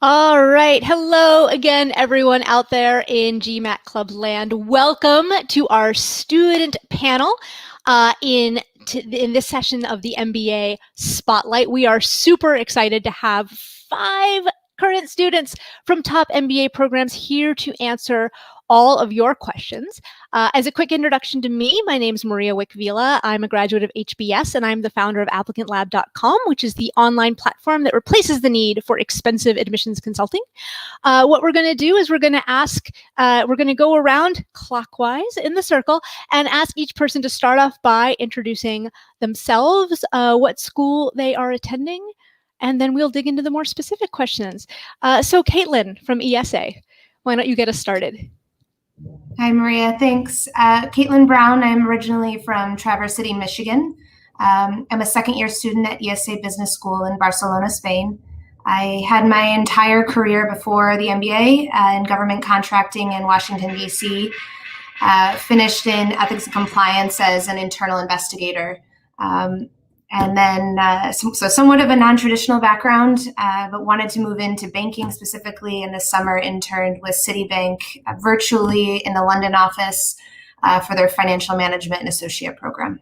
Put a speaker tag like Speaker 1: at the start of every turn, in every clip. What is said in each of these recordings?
Speaker 1: All right. Hello again, everyone out there in GMAT Club land. Welcome to our student panel in this session of the MBA Spotlight. We are super excited to have 5 current students from top MBA programs here to answer all of your questions. As a quick introduction to me, my name is Maria Wich-Vila. I'm a graduate of HBS, and I'm the founder of ApplicantLab.com, which is the online platform that replaces the need for expensive admissions consulting. What we're going to do is we're going to go around clockwise in the circle and ask each person to start off by introducing themselves, what school they are attending, and then we'll dig into the more specific questions. So Caitlin from IESE, why don't you get us started?
Speaker 2: Hi, Maria. Thanks. Caitlin Brown. I'm originally from Traverse City, Michigan. I'm a second-year student at IESE Business School in Barcelona, Spain. I had my entire career before the MBA in government contracting in Washington, D.C. Finished in ethics and compliance as an internal investigator. And then, so somewhat of a non-traditional background, but wanted to move into banking specifically. And this summer interned with Citibank virtually in the London office for their financial management and associate program.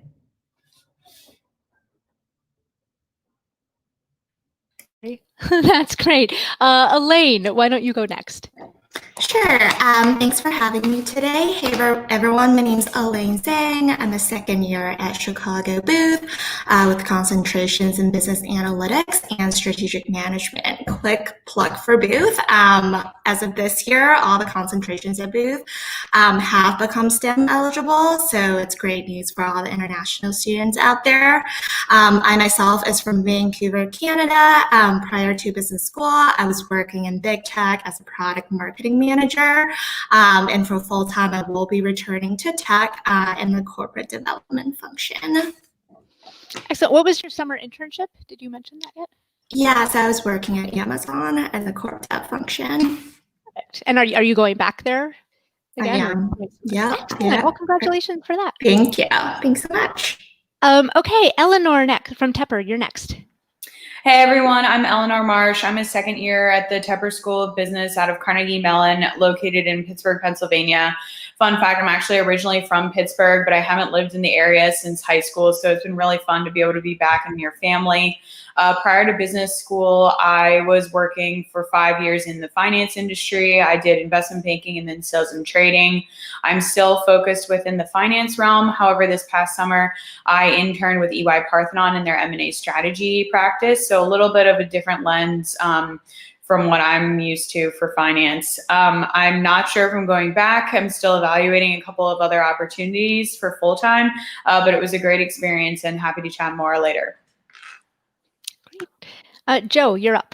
Speaker 1: That's great. Elaine, why don't you go next?
Speaker 3: Sure. Thanks for having me today. Hey, everyone. My name's Elaine Zhang. I'm a second year at Chicago Booth with concentrations in business analytics and strategic management. Quick plug for Booth. As of this year, all the concentrations at Booth have become STEM eligible. So it's great news for all the international students out there. I myself is from Vancouver, Canada. Prior to business school, I was working in big tech as a product marketing manager, and for full time, I will be returning to tech in the corporate development function.
Speaker 1: Excellent. What was your summer internship? Did you mention that yet?
Speaker 3: Yes, I was working at Amazon as a corp dev function.
Speaker 1: Perfect. And are you going back there again?
Speaker 3: I am. Yeah.
Speaker 1: Well, congratulations for that.
Speaker 3: Thank you. Thanks so much.
Speaker 1: Okay, Eleanor from Tepper, you're next.
Speaker 4: Hey everyone, I'm Eleanor Marsh. I'm a second year at the Tepper School of Business out of Carnegie Mellon, located in Pittsburgh, Pennsylvania. Fun fact, I'm actually originally from Pittsburgh, but I haven't lived in the area since high school, so it's been really fun to be able to be back and near family. Prior to business school, I was working for 5 years in the finance industry. I did investment banking and then sales and trading. I'm still focused within the finance realm. However, this past summer, I interned with EY Parthenon in their M&A strategy practice. So a little bit of a different lens from what I'm used to for finance. I'm not sure if I'm going back. I'm still evaluating a couple of other opportunities for full-time, but it was a great experience and happy to chat more later.
Speaker 1: Joe, you're up.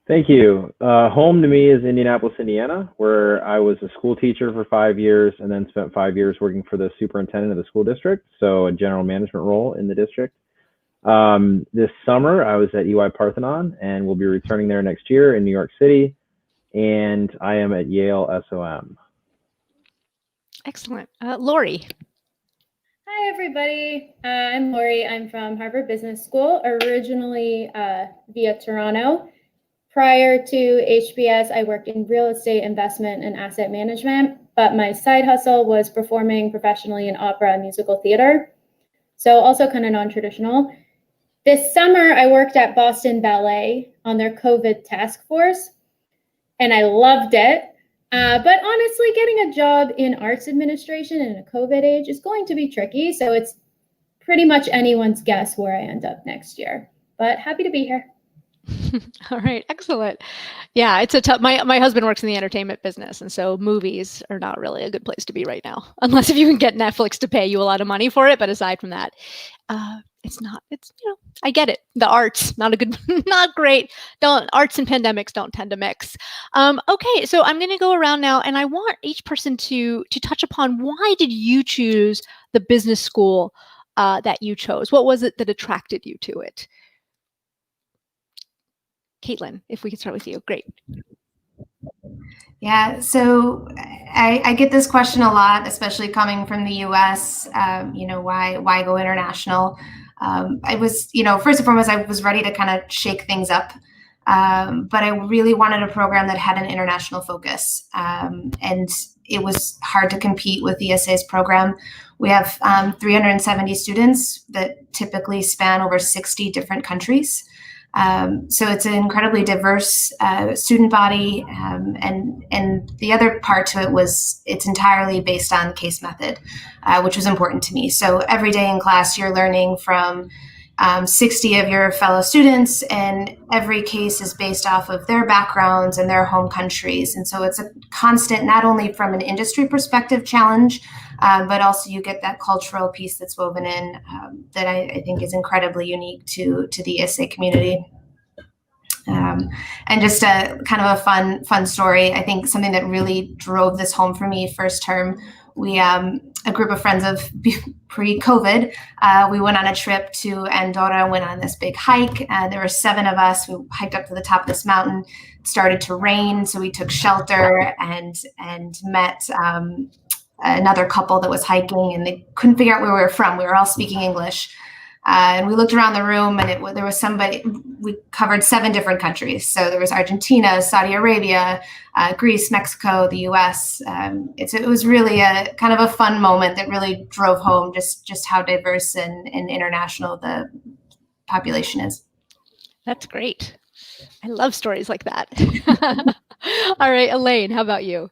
Speaker 5: Thank you. Home to me is Indianapolis, Indiana, where I was a school teacher for 5 years and then spent 5 years working for the superintendent of the school district, so a general management role in the district. This summer, I was at EY Parthenon and will be returning there next year in New York City, and I am at Yale SOM.
Speaker 1: Excellent. Lori.
Speaker 6: Hi, everybody. I'm Lori. I'm from Harvard Business School, originally via Toronto. Prior to HBS, I worked in real estate investment and asset management, but my side hustle was performing professionally in opera and musical theater. So also kind of non-traditional. This summer, I worked at Boston Ballet on their COVID task force, and I loved it. But honestly, getting a job in arts administration in a COVID age is going to be tricky. So it's pretty much anyone's guess where I end up next year. But happy to be here.
Speaker 1: All right, excellent. Yeah, it's a tough. My husband works in the entertainment business, and so movies are not really a good place to be right now, unless if you can get Netflix to pay you a lot of money for it. But aside from that, it's not. It's I get it. The arts not great. Arts and pandemics don't tend to mix. Okay, so I'm going to go around now, and I want each person to touch upon why did you choose the business school that you chose? What was it that attracted you to it? Caitlin, if we could start with you. Great.
Speaker 2: Yeah, so I get this question a lot, especially coming from the US, why go international? I was, first and foremost, I was ready to kind of shake things up. but I really wanted a program that had an international focus. And it was hard to compete with ESA's program. We have 370 students that typically span over 60 different countries. So it's an incredibly diverse student body, and the other part to it was it's entirely based on case method, which was important to me. So every day in class, you're learning from 60 of your fellow students, and every case is based off of their backgrounds and their home countries. And so it's a constant, not only from an industry perspective challenge, but also you get that cultural piece that's woven in that I think is incredibly unique to the ESA community. And just a kind of a fun story. I think something that really drove this home for me first term, we, a group of friends of pre-COVID, we went on a trip to Andorra, went on this big hike. There were 7 of us. We hiked up to the top of this mountain. It started to rain, so we took shelter and met another couple that was hiking, and they couldn't figure out where we were from. We were all speaking English. And we looked around the room, and there was somebody, we covered 7 different countries. So there was Argentina, Saudi Arabia, Greece, Mexico, the US. It was really a kind of a fun moment that really drove home just how diverse and international the population is.
Speaker 1: That's great. I love stories like that. All right, Elaine, how about you?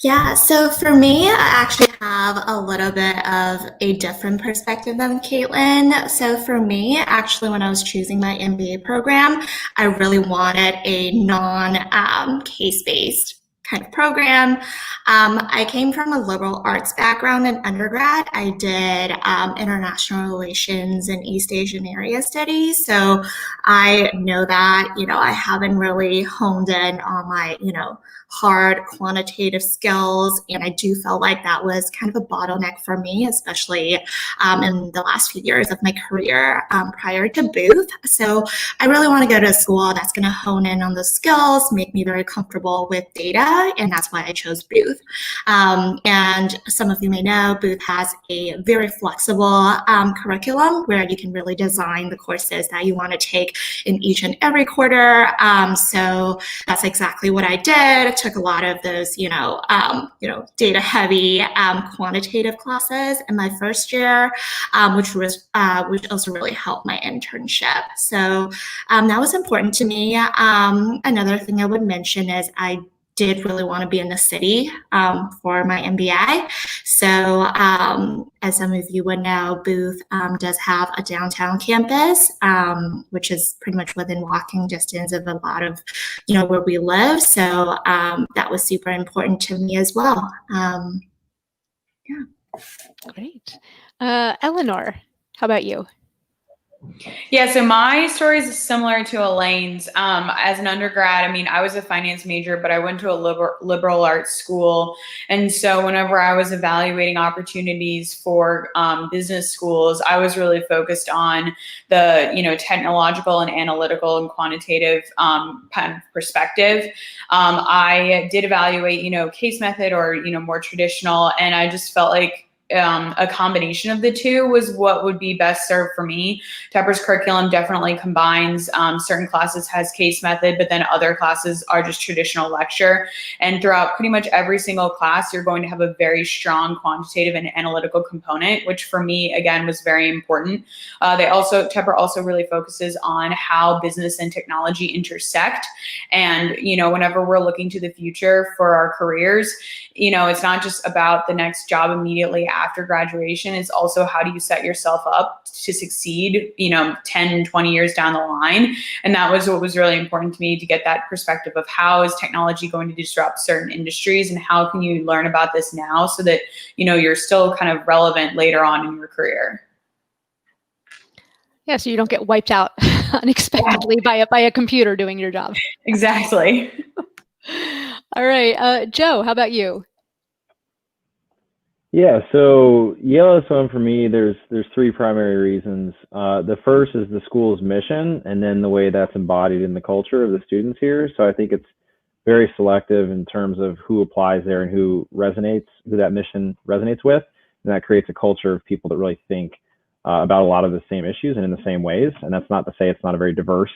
Speaker 3: Yeah, so for me, I actually have a little bit of a different perspective than Caitlin. So for me, actually, when I was choosing my MBA program, I really wanted a non-case-based kind of program. I came from a liberal arts background in undergrad. I did international relations and East Asian area studies. So I know that, I haven't really honed in on my, hard quantitative skills. And I do feel like that was kind of a bottleneck for me, especially in the last few years of my career prior to Booth. So I really want to go to a school that's going to hone in on those skills, make me very comfortable with data. And that's why I chose Booth. And some of you may know, Booth has a very flexible curriculum where you can really design the courses that you want to take in each and every quarter. So that's exactly what I did. Took a lot of those, data heavy quantitative classes in my first year, which also really helped my internship. So that was important to me. Another thing I would mention is I did really want to be in the city for my MBA. So as some of you would know, Booth does have a downtown campus, which is pretty much within walking distance of a lot of, where we live. So that was super important to me as well. Yeah.
Speaker 1: Great. Eleanor, how about you?
Speaker 4: Yeah, so my story is similar to Elaine's. As an undergrad, I was a finance major, but I went to a liberal arts school. And so whenever I was evaluating opportunities for business schools, I was really focused on the, technological and analytical and quantitative kind of perspective. I did evaluate, case method or, more traditional, and I just felt like a combination of the two was what would be best served for me. Tepper's curriculum definitely combines certain classes has case method, but then other classes are just traditional lecture. And throughout pretty much every single class, you're going to have a very strong quantitative and analytical component, which for me, again, was very important. Tepper also really focuses on how business and technology intersect. And, whenever we're looking to the future for our careers, it's not just about the next job immediately after graduation. It's also how do you set yourself up to succeed, 10, 20 years down the line. And that was what was really important to me, to get that perspective of how is technology going to disrupt certain industries and how can you learn about this now so that, you're still kind of relevant later on in your career.
Speaker 1: Yeah, so you don't get wiped out unexpectedly by a computer doing your job.
Speaker 4: Exactly.
Speaker 1: All right, Joe, how about you?
Speaker 5: Yeah, so Yale is one for me. There's 3 primary reasons. The first is the school's mission, and then the way that's embodied in the culture of the students here. So I think it's very selective in terms of who applies there and who that mission resonates with, and that creates a culture of people that really think about a lot of the same issues and in the same ways. And that's not to say it's not a very diverse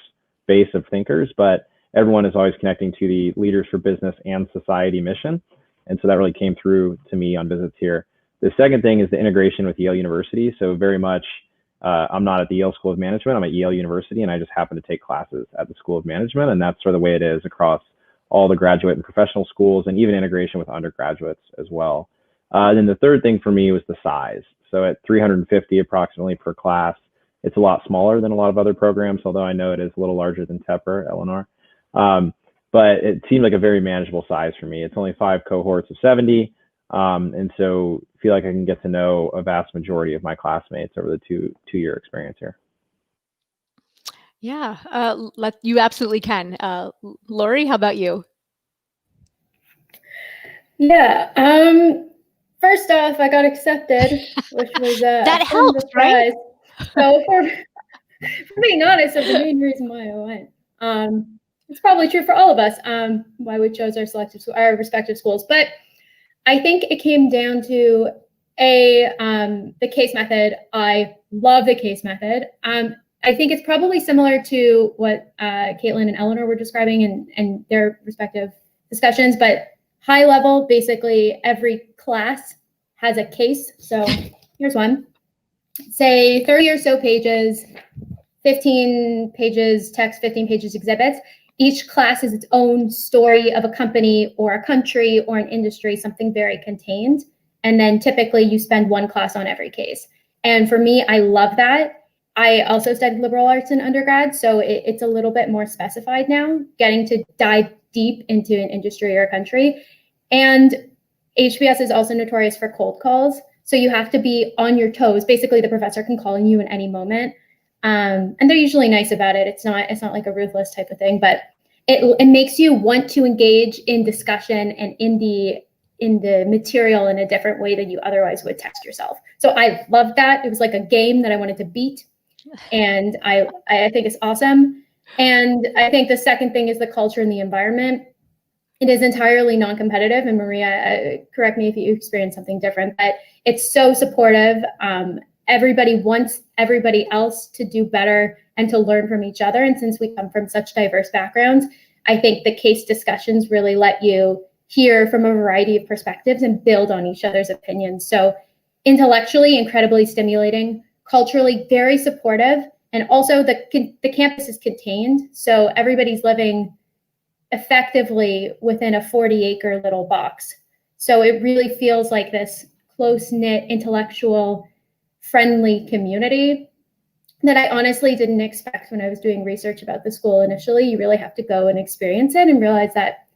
Speaker 5: base of thinkers, but everyone is always connecting to the Leaders for Business and Society mission. And so that really came through to me on visits here. The second thing is the integration with Yale University. So very much, I'm not at the Yale School of Management, I'm at Yale University, and I just happen to take classes at the School of Management. And that's sort of the way it is across all the graduate and professional schools, and even integration with undergraduates as well. Then the third thing for me was the size. So at 350 approximately per class, it's a lot smaller than a lot of other programs, although I know it is a little larger than Tepper, Eleanor. But it seemed like a very manageable size for me. It's only 5 cohorts of 70. And so I feel like I can get to know a vast majority of my classmates over the two-year experience here.
Speaker 1: Yeah, you absolutely can. Lori, how about you?
Speaker 6: Yeah. First off, I got accepted, which was
Speaker 1: that helps, right?
Speaker 6: So for being honest, that's the main reason why I went. It's probably true for all of us, why we chose our respective schools. But I think it came down to the case method. I love the case method. I think it's probably similar to what Caitlin and Eleanor were describing in their respective discussions, but high level, basically every class has a case. So here's one. Say 30 or so pages, 15 pages text, 15 pages exhibits. Each class is its own story of a company or a country or an industry, something very contained. And then typically you spend one class on every case. And for me, I love that. I also studied liberal arts in undergrad, so it's a little bit more specified now, getting to dive deep into an industry or a country. And HBS is also notorious for cold calls. So you have to be on your toes. Basically, the professor can call you in any moment. And they're usually nice about it. It's not like a ruthless type of thing, but it makes you want to engage in discussion and in the material in a different way than you otherwise would text yourself. So I loved that. It was like a game that I wanted to beat. And I think it's awesome. And I think the second thing is the culture and the environment. It is entirely non-competitive. And Maria, correct me if you experience something different, but it's so supportive. Everybody wants everybody else to do better and to learn from each other. And since we come from such diverse backgrounds, I think the case discussions really let you hear from a variety of perspectives and build on each other's opinions. So intellectually, incredibly stimulating, culturally, very supportive. And also the campus is contained. So everybody's living effectively within a 40-acre little box. So it really feels like this close-knit, intellectual, friendly community that I honestly didn't expect when I was doing research about the school initially. You really have to go and experience it and realize that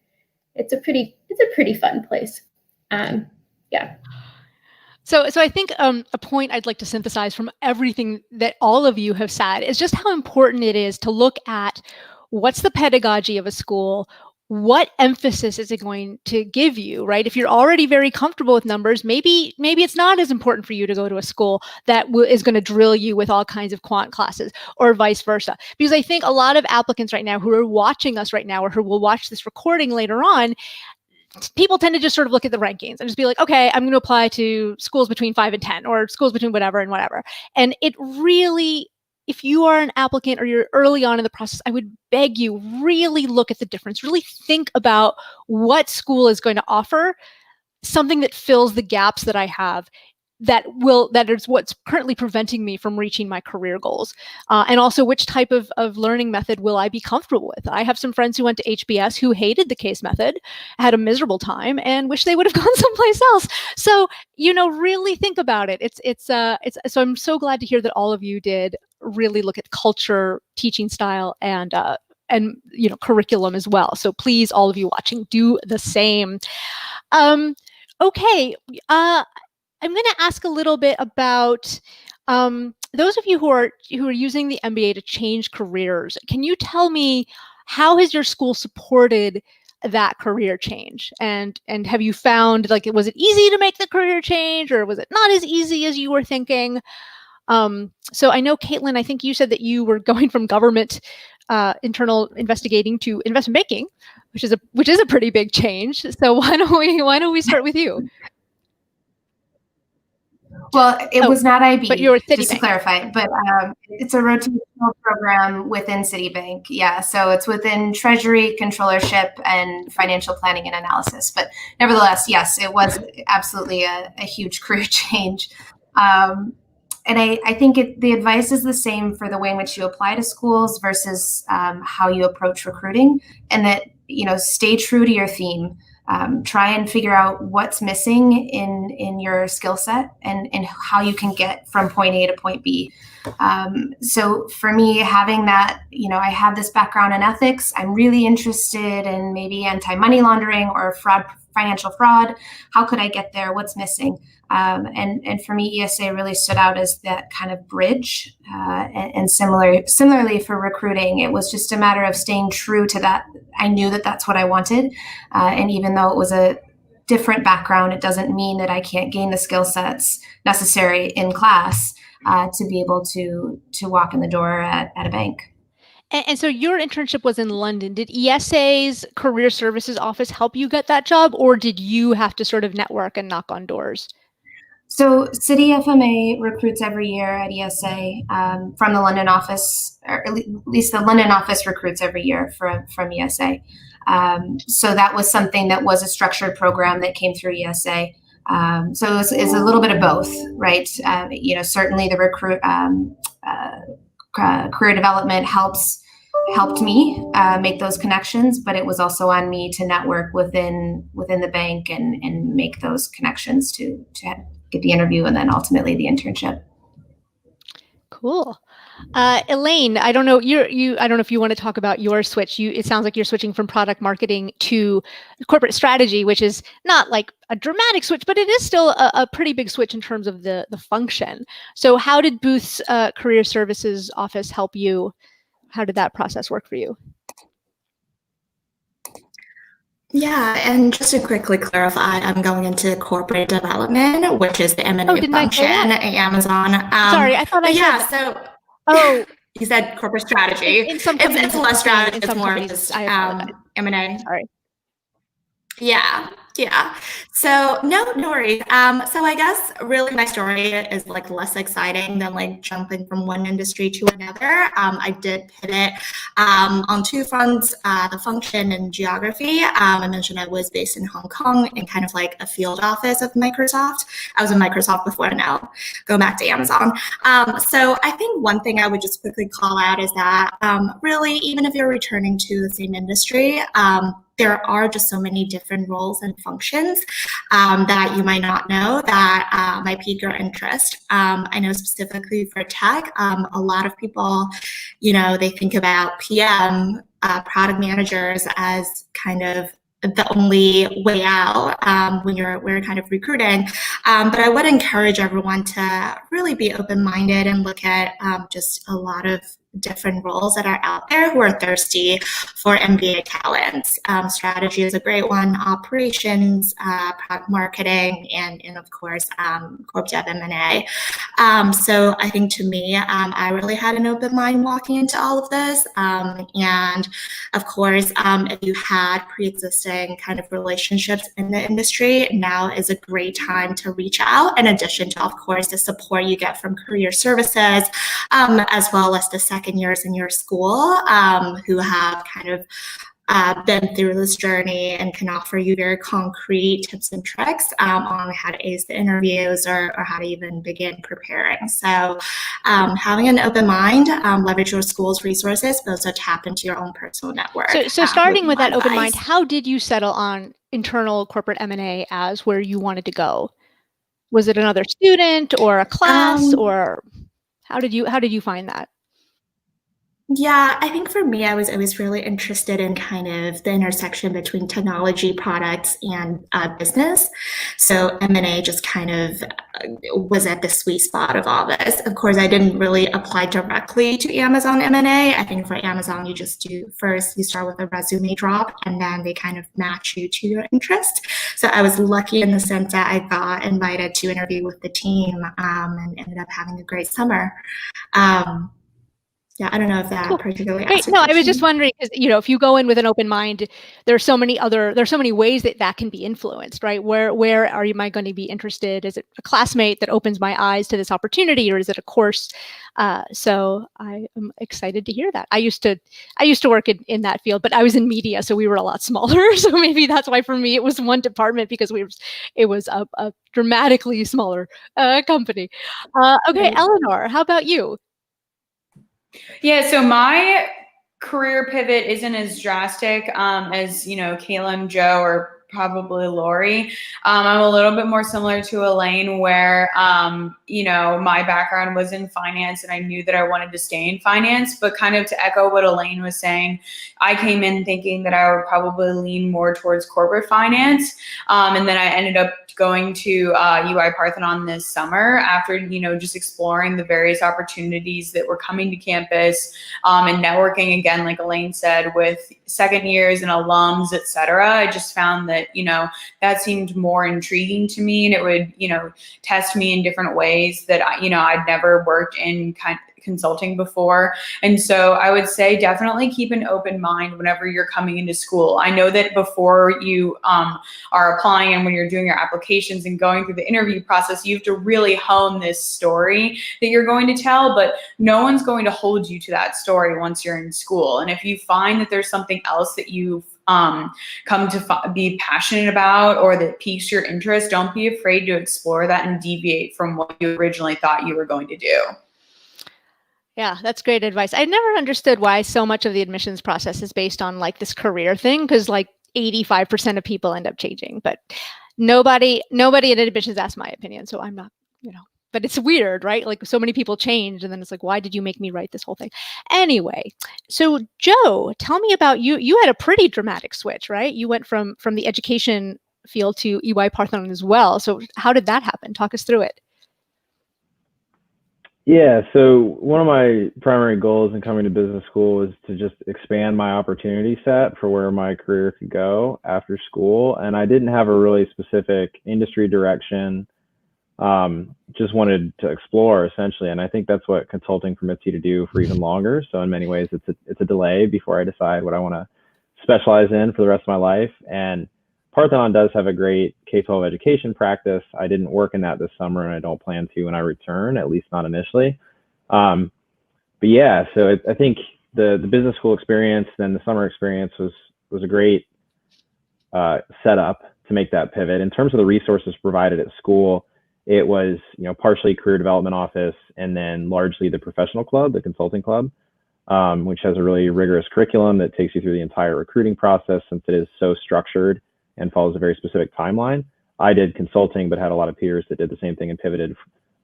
Speaker 6: it's a pretty fun place. Yeah.
Speaker 1: So I think a point I'd like to synthesize from everything that all of you have said is just how important it is to look at what's the pedagogy of a school, what emphasis is it going to give you, right? If you're already very comfortable with numbers, maybe it's not as important for you to go to a school that is going to drill you with all kinds of quant classes, or vice versa. Because I think a lot of applicants right now who are watching us right now, or who will watch this recording later on, people tend to just sort of look at the rankings and just be like, okay, I'm going to apply to schools between 5 and 10, or schools between whatever and whatever. And it really, if you are an applicant or you're early on in the process, I would beg you, really look at the difference. Really think about what school is going to offer something that fills the gaps that I have, that is what's currently preventing me from reaching my career goals. And also, which type of learning method will I be comfortable with? I have some friends who went to HBS who hated the case method, had a miserable time, and wish they would have gone someplace else. So, really think about it. So I'm so glad to hear that all of you did really look at culture, teaching style, and curriculum as well. So please, all of you watching, do the same. Okay. I'm going to ask a little bit about those of you who are using the MBA to change careers. Can you tell me, how has your school supported that career change? And have you found, like, was it easy to make the career change, or was it not as easy as you were thinking? So I know, Caitlin, I think you said that you were going from government internal investigating to investment banking, which is a pretty big change. So why don't we start with you?
Speaker 2: Well, it was not IB,
Speaker 1: but you're with Citibank.
Speaker 2: just to clarify, but it's a rotational program within Citibank. Yeah, so it's within Treasury, Controllership, and Financial Planning and Analysis. But nevertheless, yes, it was absolutely a huge career change. And I think the advice is the same for the way in which you apply to schools versus how you approach recruiting, and that, stay true to your theme. Try and figure out what's missing in your skill set and how you can get from point A to point B. So for me, having that, I have this background in ethics. I'm really interested in maybe anti-money laundering or financial fraud. How could I get there? What's missing? And for me, ESA really stood out as that kind of bridge. And similarly for recruiting, it was just a matter of staying true to that. I knew that that's what I wanted. And even though it was a different background, it doesn't mean that I can't gain the skill sets necessary in class to be able to walk in the door at a bank.
Speaker 1: And so your internship was in London. Did ESA's Career Services Office help you get that job, or did you have to sort of network and knock on doors?
Speaker 2: So Citi FMA recruits every year at ESA from the London office, or at least the London office recruits every year from ESA. So that was something that was a structured program that came through ESA. So it's a little bit of both, right? Certainly the career development helped me make those connections, but it was also on me to network within the bank and make those connections to get the interview and then ultimately the internship.
Speaker 1: Cool. Elaine, I don't know I don't know if you want to talk about your switch. It sounds like you're switching from product marketing to corporate strategy, which is not like a dramatic switch, but it is still a pretty big switch in terms of the function. So how did Booth's Career Services Office help you? How did that process work for you?
Speaker 3: Yeah, and just to quickly clarify, I'm going into corporate development, which is the M&A function at Amazon.
Speaker 1: Sorry, I thought I said
Speaker 3: Oh, you said corporate strategy.
Speaker 1: In some companies,
Speaker 3: it's less strategy. It's more
Speaker 1: just
Speaker 3: M&A.
Speaker 1: Sorry.
Speaker 3: Yeah. So no worries. So I guess really my story is like less exciting than like jumping from one industry to another. I did pivot on two fronts, the function and geography. I mentioned I was based in Hong Kong in kind of like a field office of Microsoft. I was in Microsoft before, now going back to Amazon. So I think one thing I would just quickly call out is that really, even if you're returning to the same industry, there are just so many different roles and functions that you might not know that might pique your interest. I know specifically for tech, a lot of people, they think about PM, product managers as kind of the only way out when we're kind of recruiting. But I would encourage everyone to really be open-minded and look at just a lot of different roles that are out there who are thirsty for MBA talents. Strategy is a great one, operations, product marketing, and of course, corp dev M&A. So I think to me, I really had an open mind walking into all of this. And of course, if you had pre-existing kind of relationships in the industry, now is a great time to reach out, in addition to, of course, the support you get from career services, as well as the second years in your school who have kind of been through this journey and can offer you very concrete tips and tricks on how to ace the interviews or how to even begin preparing. So having an open mind, leverage your school's resources, but also tap into your own personal network.
Speaker 1: So starting with that open mind, how did you settle on internal corporate M&A as where you wanted to go? Was it another student or a class, or how did you find that?
Speaker 3: Yeah, I think for me, I was always really interested in kind of the intersection between technology products and business. So M&A just kind of was at the sweet spot of all this. Of course, I didn't really apply directly to Amazon M&A. I think for Amazon, you just you start with a resume drop, and then they kind of match you to your interest. So I was lucky in the sense that I got invited to interview with the team and ended up having a great summer. Yeah, I don't know if that
Speaker 1: Cool.
Speaker 3: particularly
Speaker 1: Great.
Speaker 3: answers
Speaker 1: No,
Speaker 3: your
Speaker 1: I was just
Speaker 3: question.
Speaker 1: wondering, because if you go in with an open mind, there's so many ways that can be influenced, right? Where am I going to be interested? Is it a classmate that opens my eyes to this opportunity, or is it a course? So I am excited to hear that. I used to work in that field, but I was in media, so we were a lot smaller. So maybe that's why for me it was one department, because it was a dramatically smaller company. Okay,
Speaker 3: Right.
Speaker 1: Eleanor, how about you?
Speaker 4: Yeah, so my career pivot isn't as drastic as, Caitlin, Joe, or probably Lori. I'm a little bit more similar to Elaine, where, my background was in finance and I knew that I wanted to stay in finance. But kind of to echo what Elaine was saying, I came in thinking that I would probably lean more towards corporate finance. And then I ended up going to UI Parthenon this summer after, just exploring the various opportunities that were coming to campus and networking, again, like Elaine said, with second years and alums, et cetera. I just found that, that seemed more intriguing to me, and it would, test me in different ways that, I'd never worked in consulting before. And so I would say definitely keep an open mind whenever you're coming into school. I know that before you are applying and when you're doing your applications and going through the interview process, you have to really hone this story that you're going to tell, but no one's going to hold you to that story once you're in school. And if you find that there's something else that you've come to be passionate about or that piques your interest, don't be afraid to explore that and deviate from what you originally thought you were going to do.
Speaker 1: Yeah, that's great advice. I never understood why so much of the admissions process is based on like this career thing, because like 85% of people end up changing, but nobody in admissions asked my opinion. So I'm not, but it's weird, right? Like so many people change and then it's like, why did you make me write this whole thing? Anyway, so Joe, tell me about you. You had a pretty dramatic switch, right? You went from the education field to EY Parthenon as well. So how did that happen? Talk us through it.
Speaker 5: Yeah, so one of my primary goals in coming to business school was to just expand my opportunity set for where my career could go after school. And I didn't have a really specific industry direction, just wanted to explore essentially. And I think that's what consulting permits you to do for even longer. So in many ways, it's a delay before I decide what I want to specialize in for the rest of my life. And Parthenon does have a great K-12 education practice. I didn't work in that this summer, and I don't plan to when I return, at least not initially. But yeah, so I think the business school experience, then the summer experience was a great setup to make that pivot. In terms of the resources provided at school, it was partially career development office, and then largely the professional club, the consulting club, which has a really rigorous curriculum that takes you through the entire recruiting process, since it is so structured and follows a very specific timeline. I did consulting, but had a lot of peers that did the same thing and pivoted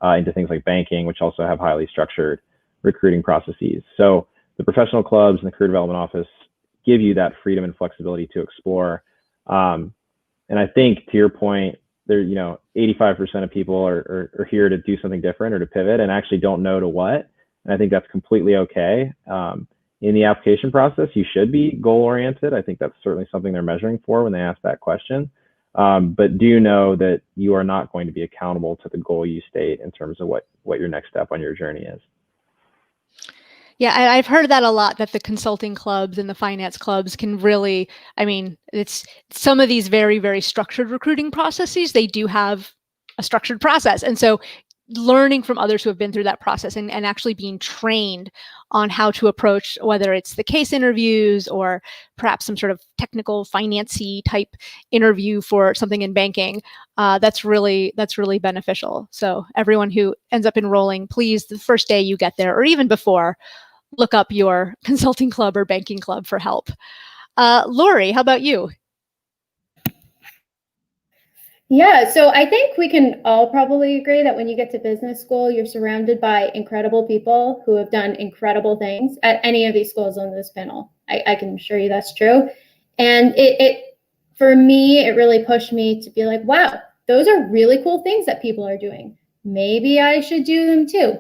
Speaker 5: into things like banking, which also have highly structured recruiting processes. So the professional clubs and the career development office give you that freedom and flexibility to explore. And I think, to your point, there, 85% of people are here to do something different or to pivot and actually don't know to what. And I think that's completely okay. In the application process, you should be goal-oriented. I think that's certainly something they're measuring for when they ask that question. But do know that you are not going to be accountable to the goal you state in terms of what your next step on your journey is.
Speaker 1: Yeah, I've heard that a lot, that the consulting clubs and the finance clubs can really, it's some of these very, very structured recruiting processes, they do have a structured process. And so learning from others who have been through that process and actually being trained on how to approach, whether it's the case interviews or perhaps some sort of technical financy type interview for something in banking, that's really beneficial. So everyone who ends up enrolling, please, the first day you get there or even before, look up your consulting club or banking club for help. Lori, how about you?
Speaker 6: Yeah, so I think we can all probably agree that when you get to business school, you're surrounded by incredible people who have done incredible things at any of these schools on this panel. I can assure you that's true. And it for me, it really pushed me to be like, wow, those are really cool things that people are doing. Maybe I should do them too.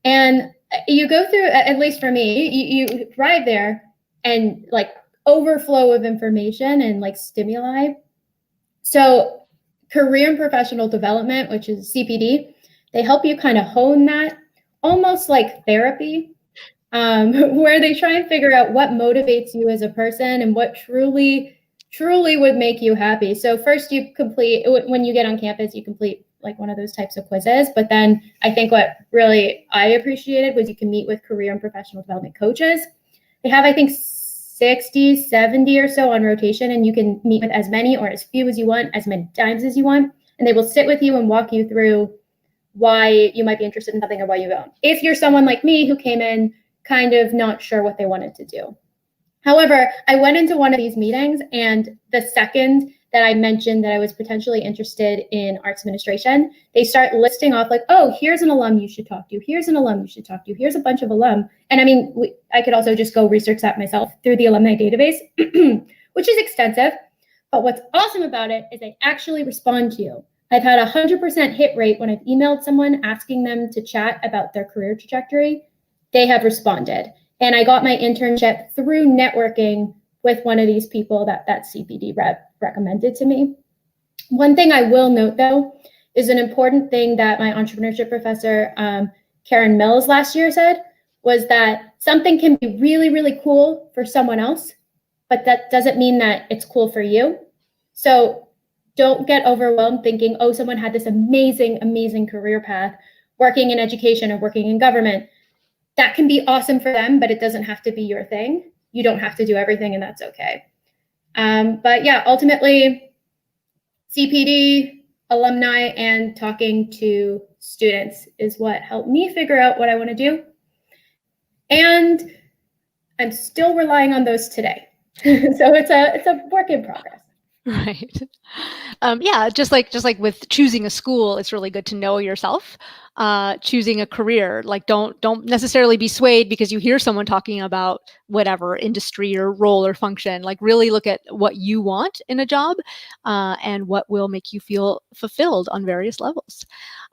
Speaker 6: And you go through, at least for me, you arrive there and like overflow of information and like stimuli. So career and professional development, which is CPD, they help you kind of hone that, almost like therapy. where they try and figure out what motivates you as a person and what truly would make you happy. So first you complete, when you get on campus, you complete like one of those types of quizzes. But then I think what really I appreciated was you can meet with career and professional development coaches. They have, I think, 60, 70 or so on rotation, and you can meet with as many or as few as you want, as many times as you want. And they will sit with you and walk you through why you might be interested in something or why you don't. If you're someone like me who came in kind of not sure what they wanted to do. However, I went into one of these meetings, and the second that I mentioned that I was potentially interested in arts administration, they start listing off like, oh, here's an alum you should talk to. Here's an alum you should talk to. Here's a bunch of alum. And I mean, I could also just go research that myself through the alumni database, which is extensive. But what's awesome about it is they actually respond to you. I've had 100% hit rate when I've emailed someone asking them to chat about their career trajectory. They have responded. And I got my internship through networking with one of these people that CPD rep recommended to me. One thing I will note, though, is an important thing that my entrepreneurship professor, Karen Mills, last year said, was that something can be really, really cool for someone else, but that doesn't mean that it's cool for you. So don't get overwhelmed thinking, oh, someone had this amazing, amazing career path working in education or working in government. That can be awesome for them, but it doesn't have to be your thing. You don't have to do everything, and that's okay. But yeah, ultimately, CPD, alumni, and talking to students is what helped me figure out what I want to do. And I'm still relying on those today. So it's a work in progress.
Speaker 1: Right. Yeah, just like with choosing a school, it's really good to know yourself. Choosing a career, like don't necessarily be swayed because you hear someone talking about whatever industry or role or function. Like really look at what you want in a job and what will make you feel fulfilled on various levels.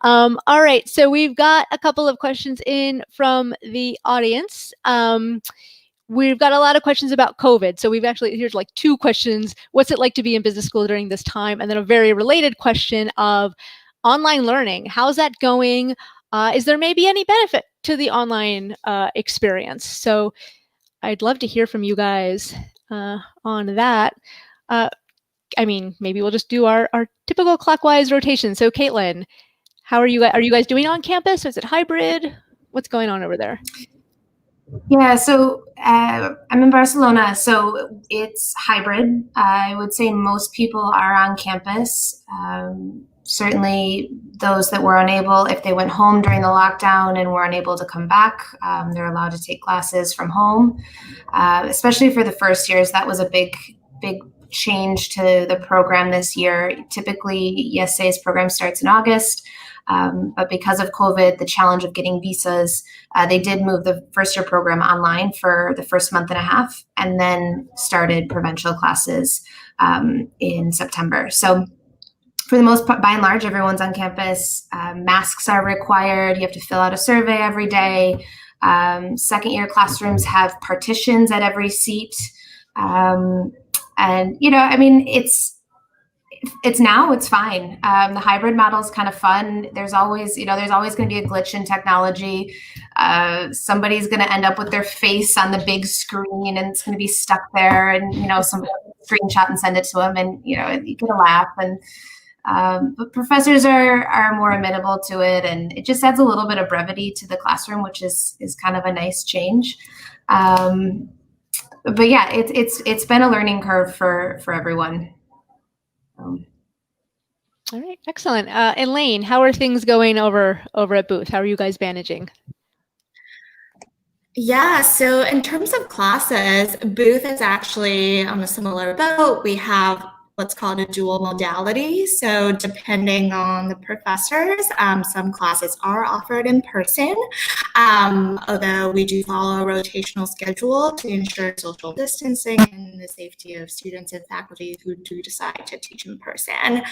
Speaker 1: All right, so we've got a couple of questions in from the audience. We've got a lot of questions about COVID. So here's like 2 questions. What's it like to be in business school during this time? And then a very related question of online learning. How's that going? Is there maybe any benefit to the online experience? So I'd love to hear from you guys on that. I mean, maybe we'll just do our typical clockwise rotation. So Caitlin, how are you guys doing on campus? Is it hybrid? What's going on over there?
Speaker 2: Yeah, so I'm in Barcelona, so it's hybrid. I would say most people are on campus. Certainly those that were unable, if they went home during the lockdown and were unable to come back, they're allowed to take classes from home. Especially for the first years, that was a big change to the program this year. Typically, IESE's program starts in August. But because of COVID, the challenge of getting visas, they did move the first year program online for the first month and a half, and then started provincial classes in September. So for the most part, by and large, everyone's on campus. Masks are required. You have to fill out a survey every day. Second year classrooms have partitions at every seat. And, I mean, it's fine. The hybrid model is kind of fun. There's always going to be a glitch in technology. Somebody's going to end up with their face on the big screen and it's going to be stuck there, and, somebody will screenshot and send it to them, and, you get a laugh. And, but professors are more amenable to it, and it just adds a little bit of brevity to the classroom, which is kind of a nice change. But yeah, it's been a learning curve for everyone.
Speaker 1: All right, excellent. Elaine, how are things going over at Booth? How are you guys managing?
Speaker 3: Yeah, so in terms of classes, Booth is actually on a similar boat. We have what's called a dual modality. So depending on the professors, some classes are offered in person, although we do follow a rotational schedule to ensure social distancing and the safety of students and faculty who do decide to teach in person.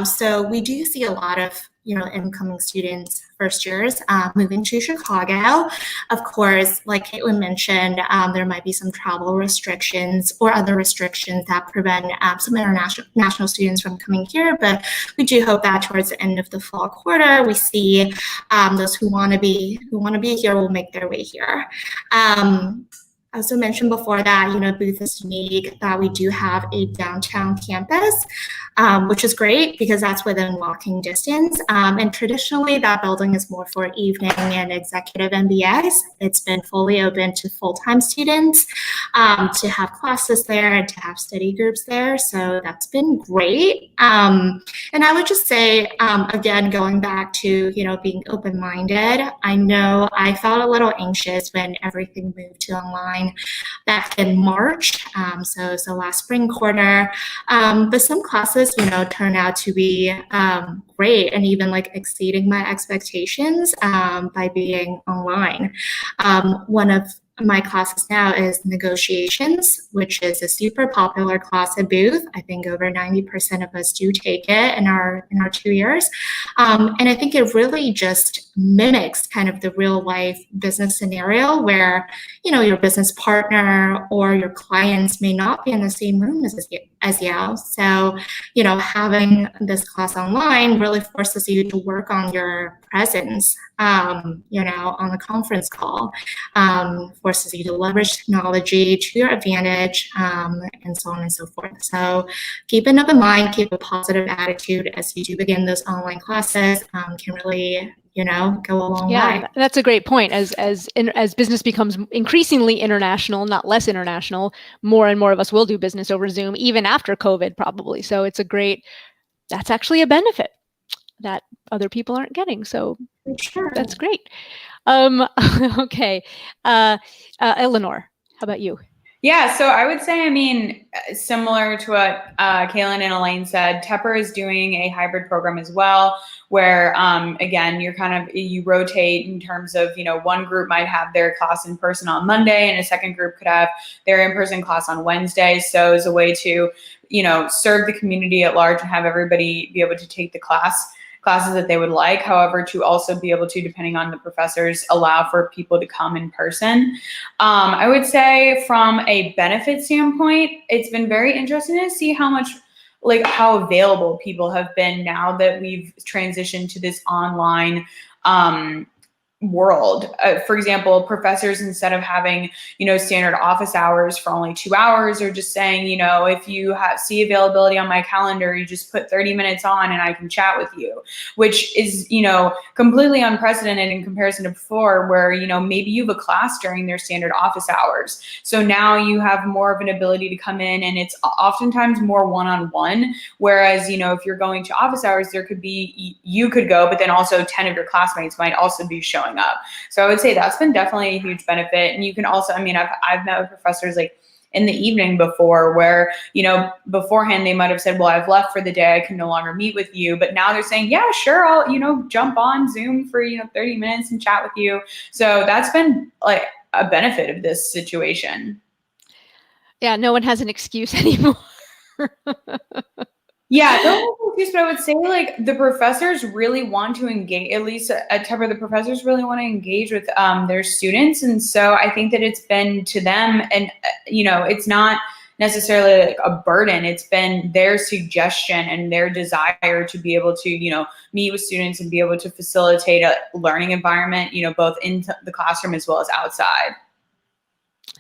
Speaker 3: So we do see a lot of incoming students, first years, moving to Chicago. Of course, like Caitlin mentioned, there might be some travel restrictions or other restrictions that prevent some international students from coming here, but we do hope that towards the end of the fall quarter, we see those who want to be here will make their way here. I also mentioned before that, Booth is unique, that we do have a downtown campus, which is great because that's within walking distance. And traditionally, that building is more for evening and executive MBAs. It's been fully open to full-time students to have classes there and to have study groups there. So that's been great. And I would just say, again, going back to, being open-minded, I know I felt a little anxious when everything moved to online back in March, so last spring quarter, but some classes, turned out to be great and even like exceeding my expectations by being online. One of my classes now is negotiations, which is a super popular class at Booth. I think over 90% of us do take it in our 2 years. And I think it really just mimics kind of the real life business scenario where, your business partner or your clients may not be in the same room as Yale. So, having this class online really forces you to work on your presence, on a conference call, forces you to leverage technology to your advantage, and so on and so forth. So keep an open mind, keep a positive attitude as you do begin those online classes, can really, go a long way.
Speaker 1: Yeah, that's a great point. As business becomes increasingly international, not less international, more and more of us will do business over Zoom, even after COVID, probably. So that's actually a benefit that other people aren't getting. So
Speaker 3: Sure.
Speaker 1: That's great. Okay. Eleanor, how about you?
Speaker 4: Yeah, so I would say, similar to what Kaylin and Elaine said, Tepper is doing a hybrid program as well, where, again, you rotate in terms of, one group might have their class in person on Monday and a second group could have their in-person class on Wednesday. So as a way to, serve the community at large and have everybody be able to take the classes that they would like. However, to also be able to, depending on the professors, allow for people to come in person. I would say from a benefit standpoint, it's been very interesting to see how available people have been now that we've transitioned to this online world. For example, professors, instead of having, standard office hours for only 2 hours, are just saying, if you see availability on my calendar, you just put 30 minutes on and I can chat with you, which is, completely unprecedented in comparison to before where, maybe you have a class during their standard office hours. So now you have more of an ability to come in and it's oftentimes more one-on-one. Whereas, if you're going to office hours, there could be, you could go, but then also 10 of your classmates might also be showing up. So I would say that's been definitely a huge benefit. And you can also, I've met with professors like in the evening before where, beforehand they might've said, well, I've left for the day, I can no longer meet with you. But now they're saying, yeah, sure, I'll, jump on Zoom for, 30 minutes and chat with you. So that's been like a benefit of this situation.
Speaker 1: Yeah, no one has an excuse anymore.
Speaker 4: Yeah, no excuse, but I would say like the professors really want to engage, at least at Tepper, the professors really want to engage with their students. And so I think that it's been to them and, it's not necessarily like a burden. It's been their suggestion and their desire to be able to, meet with students and be able to facilitate a learning environment, both in the classroom as well as outside.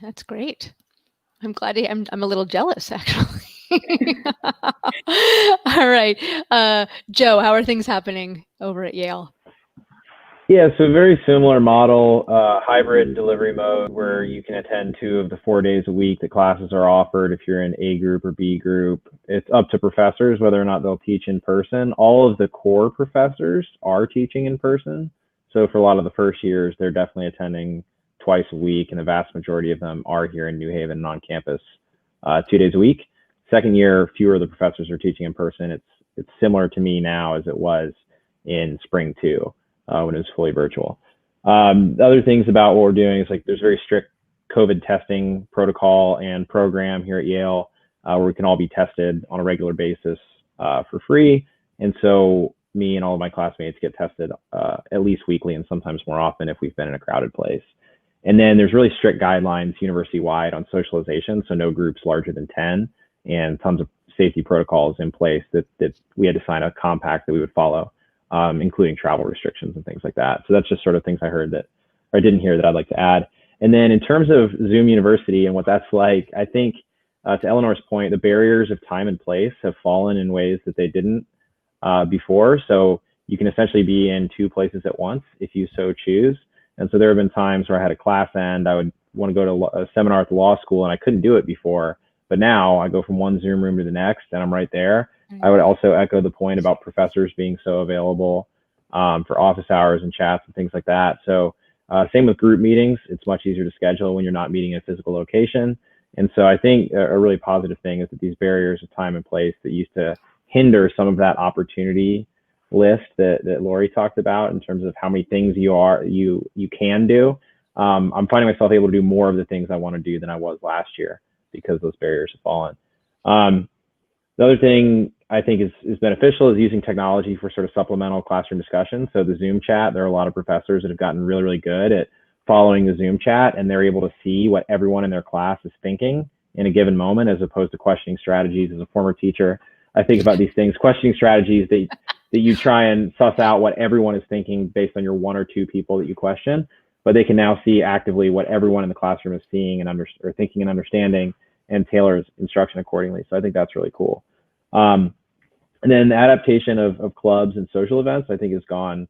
Speaker 1: That's great. I'm glad I'm a little jealous, actually. All right. Joe, how are things happening over at Yale?
Speaker 5: Yeah, so very similar model, hybrid delivery mode where you can attend 2 of the 4 days a week that classes are offered if you're in A group or B group. It's up to professors whether or not they'll teach in person. All of the core professors are teaching in person. So for a lot of the first years, they're definitely attending twice a week, and the vast majority of them are here in New Haven and on campus 2 days a week. Second year, fewer of the professors are teaching in person. It's similar to me now as it was in spring 2 when it was fully virtual. The other things about what we're doing is like there's very strict COVID testing protocol and program here at Yale where we can all be tested on a regular basis for free. And so me and all of my classmates get tested at least weekly and sometimes more often if we've been in a crowded place. And then there's really strict guidelines university-wide on socialization, so no groups larger than 10, and tons of safety protocols in place that we had to sign a compact that we would follow, including travel restrictions and things like that. So that's just sort of things I heard that, or I didn't hear that I'd like to add. And then in terms of Zoom University and what that's like, I think to Eleanor's point, the barriers of time and place have fallen in ways that they didn't before. So you can essentially be in 2 places at once if you so choose. And so there have been times where I had a class end, I would want to go to a seminar at the law school and I couldn't do it before, but now I go from one Zoom room to the next and I'm right there. I would also echo the point about professors being so available for office hours and chats and things like that. So same with group meetings, it's much easier to schedule when you're not meeting in a physical location. And so I think a really positive thing is that these barriers of time and place that used to hinder some of that opportunity list that Lori talked about in terms of how many things you can do. I'm finding myself able to do more of the things I want to do than I was last year because those barriers have fallen. The other thing I think is beneficial is using technology for sort of supplemental classroom discussion. So the Zoom chat, there are a lot of professors that have gotten really, really good at following the Zoom chat, and they're able to see what everyone in their class is thinking in a given moment, as opposed to questioning strategies. As a former teacher, I think about these things, questioning strategies that you try and suss out what everyone is thinking based on your 1 or 2 people that you question, but they can now see actively what everyone in the classroom is seeing and or thinking and understanding, and tailor instruction accordingly. So I think that's really cool. And then the adaptation of clubs and social events, I think, has gone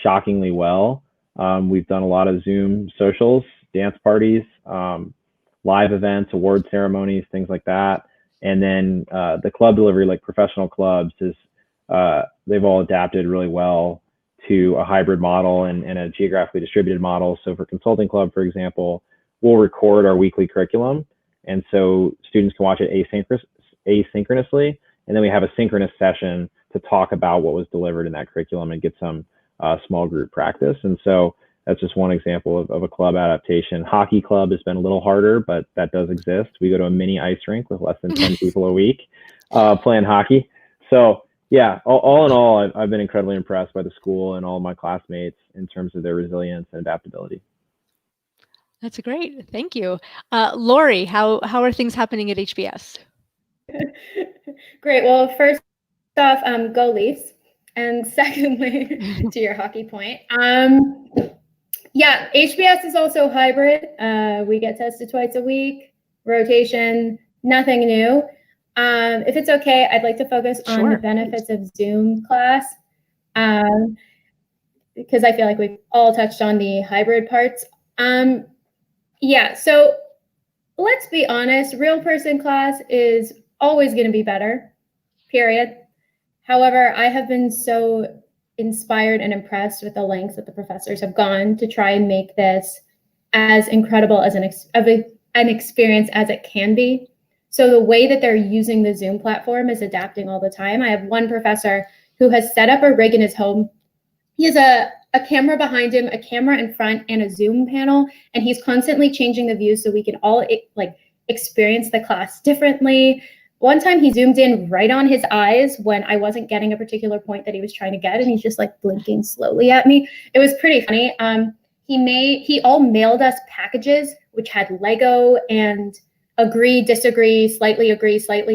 Speaker 5: shockingly well. We've done a lot of Zoom socials, dance parties, live events, award ceremonies, things like that. And then the club delivery, like professional clubs, they've all adapted really well to a hybrid model and a geographically distributed model. So for Consulting Club, for example, we'll record our weekly curriculum. And so students can watch it asynchronously. And then we have a synchronous session to talk about what was delivered in that curriculum and get some small group practice. And so that's just one example of a club adaptation. Hockey club has been a little harder, but that does exist. We go to a mini ice rink with less than 10 people a week playing hockey. So yeah, all in all, I've been incredibly impressed by the school and all of my classmates in terms of their resilience and adaptability.
Speaker 1: That's great. Thank you. Lori, how are things happening at HBS?
Speaker 6: Great. Well, first off, go Leafs. And secondly, to your hockey point, yeah, HBS is also hybrid. We get tested twice a week, rotation, nothing new. If it's okay, I'd like to focus on the benefits of Zoom class, because I feel like we've all touched on the hybrid parts. Yeah, so let's be honest, real person class is always going to be better, period. However, I have been so inspired and impressed with the lengths that the professors have gone to try and make this as incredible as an experience as it can be. So the way that they're using the Zoom platform is adapting all the time. I have one professor who has set up a rig in his home. He has a camera behind him, a camera in front, and a Zoom panel, and he's constantly changing the view so we can all experience the class differently. One time he zoomed in right on his eyes when I wasn't getting a particular point that he was trying to get, and he's just like blinking slowly at me. It was pretty funny. He all mailed us packages which had Lego and agree, disagree, slightly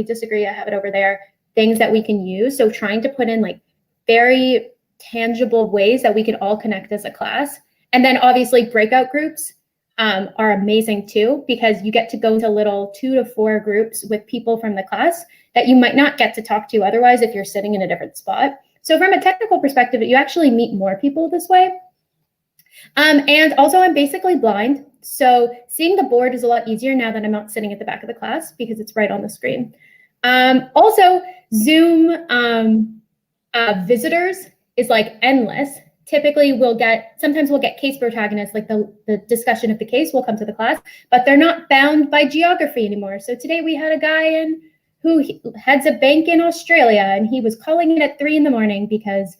Speaker 6: disagree. I have it over there. Things that we can use. So trying to put in like very tangible ways that we can all connect as a class. And then obviously breakout groups are amazing too, because you get to go to little 2 to 4 groups with people from the class that you might not get to talk to otherwise if you're sitting in a different spot. So from a technical perspective, you actually meet more people this way. And also I'm basically blind. So seeing the board is a lot easier now that I'm not sitting at the back of the class because it's right on the screen. Also Zoom visitors is like endless. Typically sometimes we'll get case protagonists, like the discussion of the case will come to the class, but they're not bound by geography anymore. So today we had a guy who heads a bank in Australia, and he was calling in at 3 a.m. because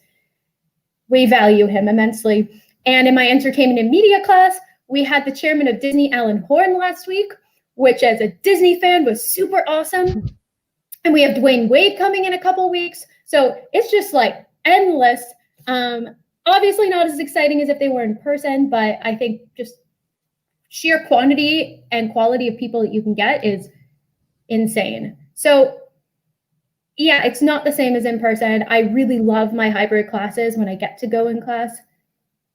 Speaker 6: we value him immensely. And in my entertainment and media class, we had the chairman of Disney, Alan Horn, last week, which as a Disney fan was super awesome. And we have Dwayne Wade coming in a couple weeks. So it's just like endless. Obviously not as exciting as if they were in person, but I think just sheer quantity and quality of people that you can get is insane. So yeah, it's not the same as in person. I really love my hybrid classes when I get to go in class,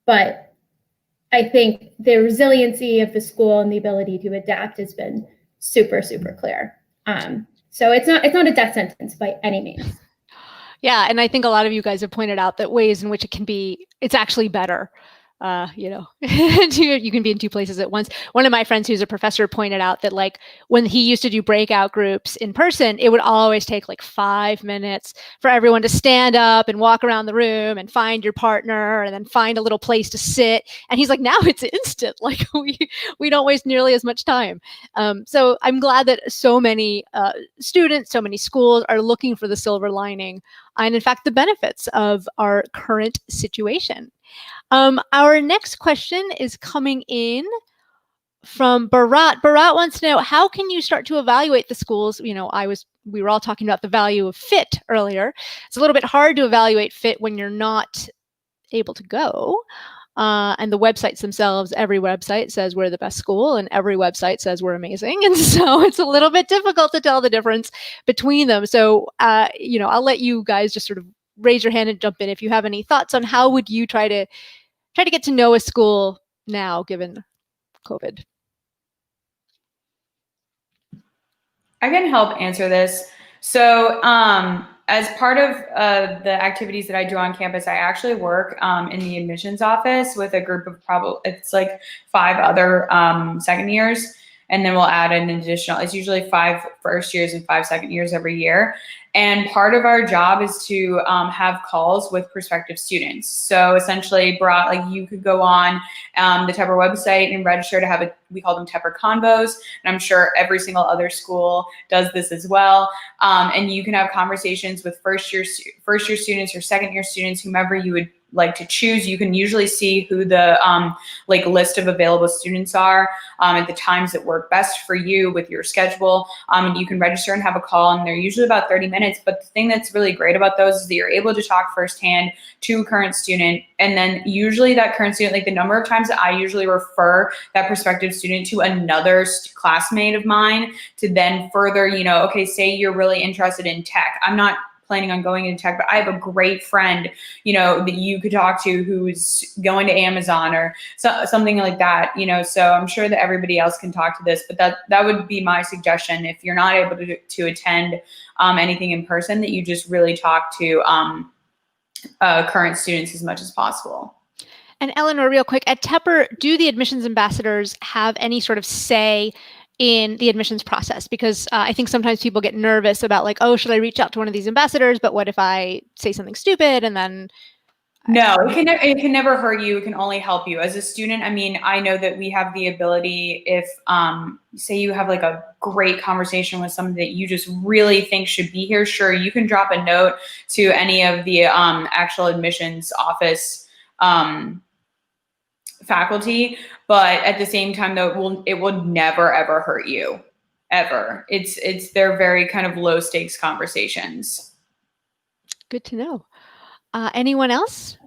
Speaker 6: but I think the resiliency of the school and the ability to adapt has been super, super clear. So it's not a death sentence by any means.
Speaker 1: Yeah, and I think a lot of you guys have pointed out that ways in which it's actually better. You know, you can be in two places at once. One of my friends who's a professor pointed out that like when he used to do breakout groups in person, it would always take like 5 minutes for everyone to stand up and walk around the room and find your partner and then find a little place to sit. And he's like, now it's instant. Like we don't waste nearly as much time. So I'm glad that so many students, so many schools are looking for the silver lining and in fact the benefits of our current situation. Our next question is coming in from Bharat. Bharat wants to know, how can you start to evaluate the schools? You know, we were all talking about the value of fit earlier. It's a little bit hard to evaluate fit when you're not able to go. And the websites themselves, every website says we're the best school and every website says we're amazing. And so it's a little bit difficult to tell the difference between them. So, you know, I'll let you guys just sort of raise your hand and jump in if you have any thoughts on how would you try to get to know a school now, given COVID.
Speaker 4: I can help answer this. So as part of the activities that I do on campus, I actually work in the admissions office with a group of it's like 5 other second years. And then we'll add an additional, it's usually 5 first years and 5 second years every year. And part of our job is to have calls with prospective students. So essentially, you could go on the Tepper website and register to have we call them Tepper convos. And I'm sure every single other school does this as well. And you can have conversations with first year students or second year students, whomever you would like to choose. You can usually see who the list of available students are at the times that work best for you with your schedule. And you can register and have a call, and they're usually about 30 minutes. But the thing that's really great about those is that you're able to talk firsthand to a current student. And then usually that current student, like the number of times that I usually refer that prospective student to another classmate of mine to then further, you know, okay, say you're really interested in tech. I'm not planning on going into tech, but I have a great friend, you know, that you could talk to who's going to Amazon or something like that, you know. So I'm sure that everybody else can talk to this, but that would be my suggestion. If you're not able to attend anything in person, that you just really talk to current students as much as possible.
Speaker 1: And Eleanor, real quick, at Tepper, do the admissions ambassadors have any sort of say in the admissions process? Because I think sometimes people get nervous about like, oh, should I reach out to one of these ambassadors? But what if I say something stupid and then...
Speaker 4: No, it can never hurt you. It can only help you. As a student, I mean, I know that we have the ability, if say you have like a great conversation with somebody that you just really think should be here, sure, you can drop a note to any of the actual admissions office faculty, but at the same time, though, it will never ever hurt you, ever. They're very kind of low stakes conversations.
Speaker 1: Good to know. Anyone else?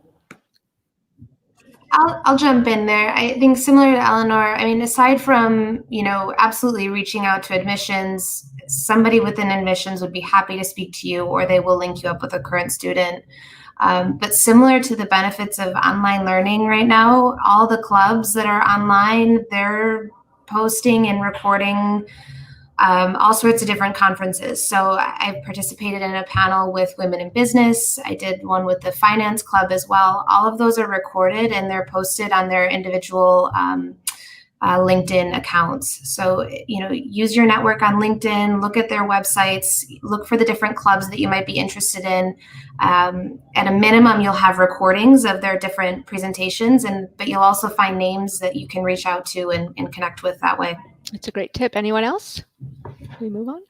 Speaker 2: I'll jump in there. I think similar to Eleanor, I mean, aside from, you know, absolutely reaching out to admissions, somebody within admissions would be happy to speak to you, or they will link you up with a current student. But similar to the benefits of online learning right now, all the clubs that are online, they're posting and recording all sorts of different conferences. So I've participated in a panel with Women in Business. I did one with the Finance Club as well. All of those are recorded and they're posted on their individual LinkedIn accounts. So, you know, use your network on LinkedIn, look at their websites, look for the different clubs that you might be interested in. At a minimum, you'll have recordings of their different presentations, but you'll also find names that you can reach out to and connect with that way.
Speaker 1: It's a great tip. Anyone else? Can we move on?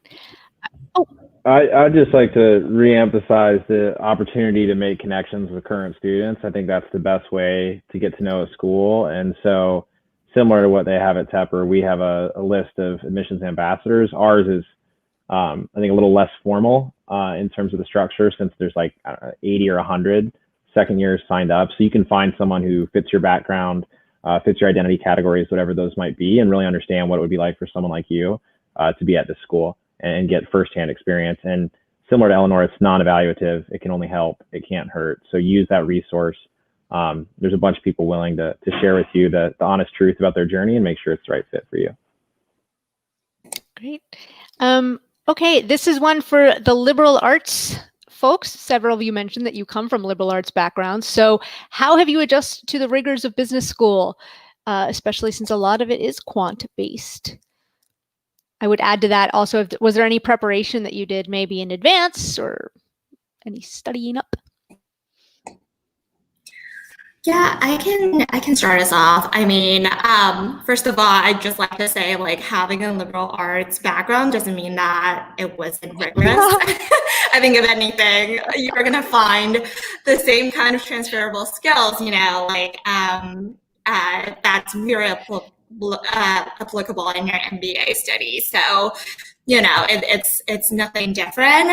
Speaker 5: Oh. I'd just like to reemphasize the opportunity to make connections with current students. I think that's the best way to get to know a school. And so, similar to what they have at Tepper, we have a list of admissions ambassadors. Ours is, I think, a little less formal. in terms of the structure, since there's like 80 or 100 second years signed up. So you can find someone who fits your background, fits your identity categories, whatever those might be, and really understand what it would be like for someone like you to be at this school and get firsthand experience. And similar to Eleanor, it's non-evaluative. It can only help. It can't hurt. So use that resource. There's a bunch of people willing to share with you the honest truth about their journey and make sure it's the right fit for you.
Speaker 1: Great. Okay, this is one for the liberal arts folks. Several of you mentioned that you come from liberal arts backgrounds. So how have you adjusted to the rigors of business school, especially since a lot of it is quant-based? I would add to that also, was there any preparation that you did maybe in advance or any studying up?
Speaker 3: Yeah, I can start us off. I mean, first of all, I'd just like to say, like, having a liberal arts background doesn't mean that it wasn't rigorous. I think if anything, you're gonna find the same kind of transferable skills, you know, like that's very applicable in your MBA study. So, you know, it's nothing different.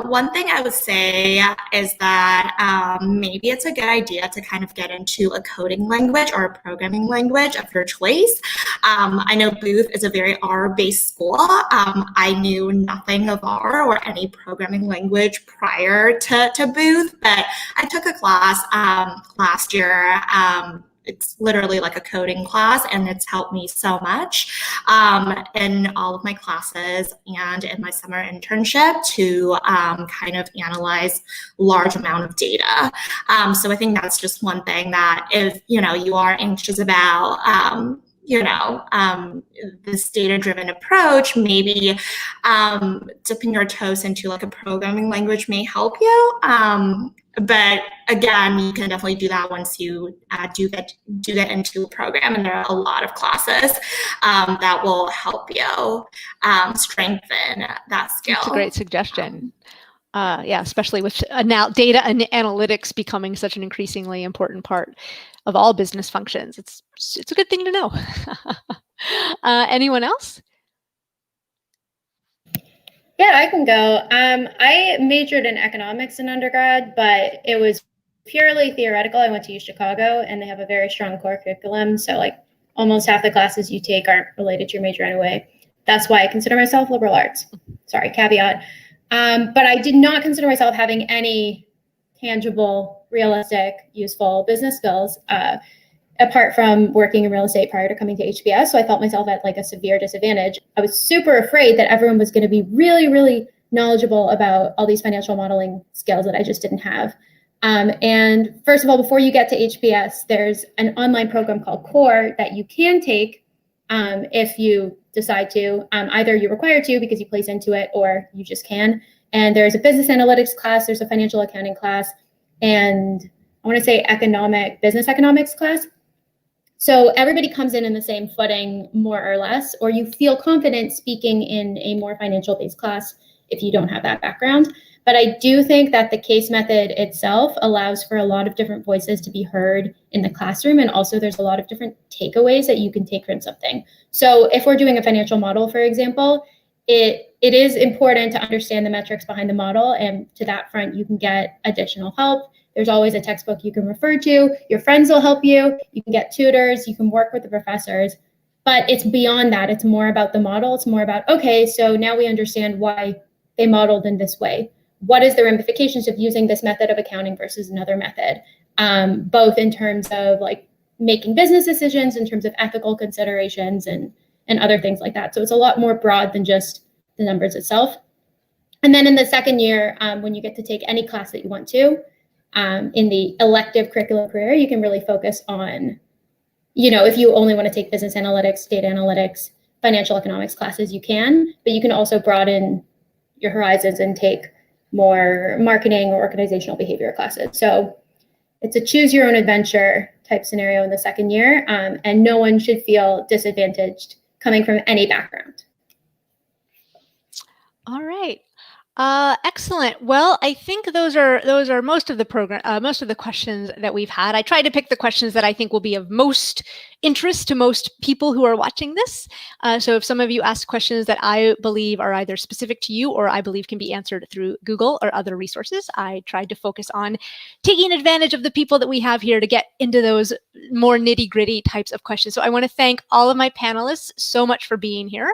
Speaker 3: One thing I would say is that maybe it's a good idea to kind of get into a coding language or a programming language of your choice. I know Booth is a very R-based school. I knew nothing of R or any programming language prior to Booth, but I took a class last year. It's literally like a coding class, and it's helped me so much in all of my classes and in my summer internship to kind of analyze large amount of data. So I think that's just one thing that if, you know, you are anxious about, you know, this data-driven approach, maybe dipping your toes into like a programming language may help you. But again, you can definitely do that once you do get into a program, and there are a lot of classes that will help you strengthen that skill.
Speaker 1: That's a great suggestion. Yeah, especially with now data and analytics becoming such an increasingly important part of all business functions. It's a good thing to know. Anyone else?
Speaker 6: Yeah, I can go. I majored in economics in undergrad, but it was purely theoretical. I went to Chicago, and they have a very strong core curriculum. So like almost half the classes you take aren't related to your major anyway. That's why I consider myself liberal arts. Sorry, caveat. But I did not consider myself having any tangible, realistic, useful business skills apart from working in real estate prior to coming to HBS. So I felt myself at like a severe disadvantage. I was super afraid that everyone was going to be really, really knowledgeable about all these financial modeling skills that I just didn't have. And first of all, before you get to HBS, there's an online program called Core that you can take if you decide to. Either you're required to because you place into it, or you just can. And there's a business analytics class, there's a financial accounting class, and I want to say business economics class. So everybody comes in the same footing, more or less, or you feel confident speaking in a more financial-based class if you don't have that background. But I do think that the case method itself allows for a lot of different voices to be heard in the classroom. And also there's a lot of different takeaways that you can take from something. So if we're doing a financial model, for example, it is important to understand the metrics behind the model. And to that front, you can get additional help. There's always a textbook you can refer to. Your friends will help you. You can get tutors. You can work with the professors. But it's beyond that. It's more about the model. It's more about, okay, so now we understand why they modeled in this way. What is the ramifications of using this method of accounting versus another method? Both in terms of like making business decisions, in terms of ethical considerations and other things like that. So it's a lot more broad than just the numbers itself. And then in the second year, when you get to take any class that you want to, in the elective curriculum career, you can really focus on, you know, if you only want to take business analytics, data analytics, financial economics classes, you can, but you can also broaden your horizons and take more marketing or organizational behavior classes. So it's a choose your own adventure type scenario in the second year, and no one should feel disadvantaged coming from any background.
Speaker 1: All right. Excellent. Well, I think those are most of the questions that we've had. I tried to pick the questions that I think will be of most interest to most people who are watching this. So if some of you ask questions that I believe are either specific to you or I believe can be answered through Google or other resources, I tried to focus on taking advantage of the people that we have here to get into those more nitty-gritty types of questions. So I want to thank all of my panelists so much for being here.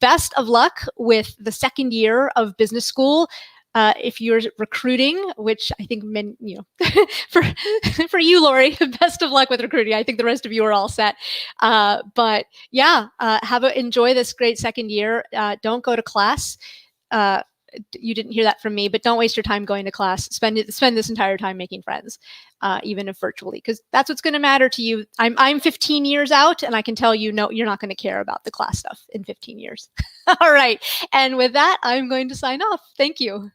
Speaker 1: Best of luck with the second year of business school. If you're recruiting, which I think for you, Lori, best of luck with recruiting. I think the rest of you are all set. But yeah, enjoy this great second year. Don't go to class. You didn't hear that from me, but don't waste your time going to class. Spend this entire time making friends, even if virtually, because that's what's going to matter to you. I'm 15 years out, and I can tell you, no, you're not going to care about the class stuff in 15 years. All right, and with that, I'm going to sign off. Thank you.